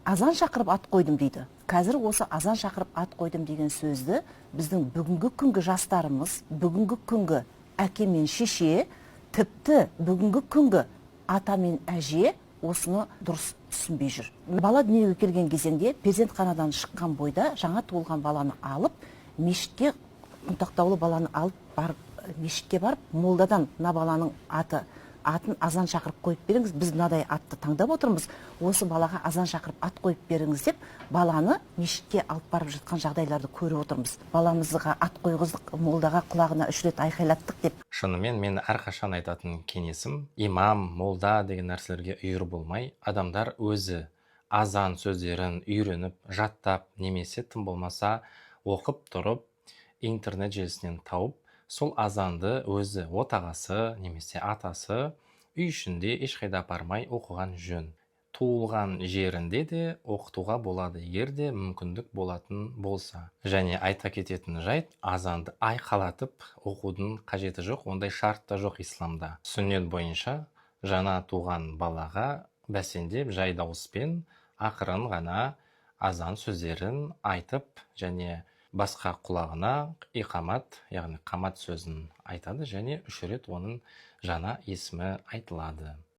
азан шақырып ат қойдым дейді. Қазір осы азан шақырып ат қойдым деген сөзді біздің бүгінгі күнгі жастарымыз, бүгінгі күнгі әке мен шеше, тіпті бүгінгі күнгі ата мен әже осыны дұрыс түсінбей жүр. Бала дүниеге келген кезеңде перзентханадан шыққан бойда жаңа туылған баланы алып, мешітке, ұнтақтаулы баланы алып барып, мешітке барып, молдадан мына баланың атын азан шақырып қойып беріңіз, біз мынадай атты таңдап отырмыз, осы балаға азан шақырып ат қойып беріңіз деп, баланы мешітке алып барып жатқан жағдайларды көріп отырмыз. Баламызға ат қойғыздық, молдаға құлағына 3 рет айқайлаттық деп. Шынымен мен әрқашан айтатын кеңесім, имам, молда деген нәрселерге үйір болмай, адамдар өзі азан сөздерін үйреніп, жаттап, немесе тым болмаса оқып тұрып, интернет желісінен тауып, сол азанды өзі отағасы немесе атасы үй ішінде ешқайда апармай оқыған жөн. Туылған жерінде де оқытуға болады, егерде мүмкіндік болатын болса. Және айта кететін жайт, азанды айқалатып оқудың қажеті жоқ, ондай шарт та жоқ исламда. Сүннет бойынша жаңа туған балаға бәсеңдеп, жай дауыспен ақырын ғана азан сөздерін айтып, және басқа құлағына иқамат, яғни қамат сөзін айтады, және 3 рет оның жаңа есімі айтылады.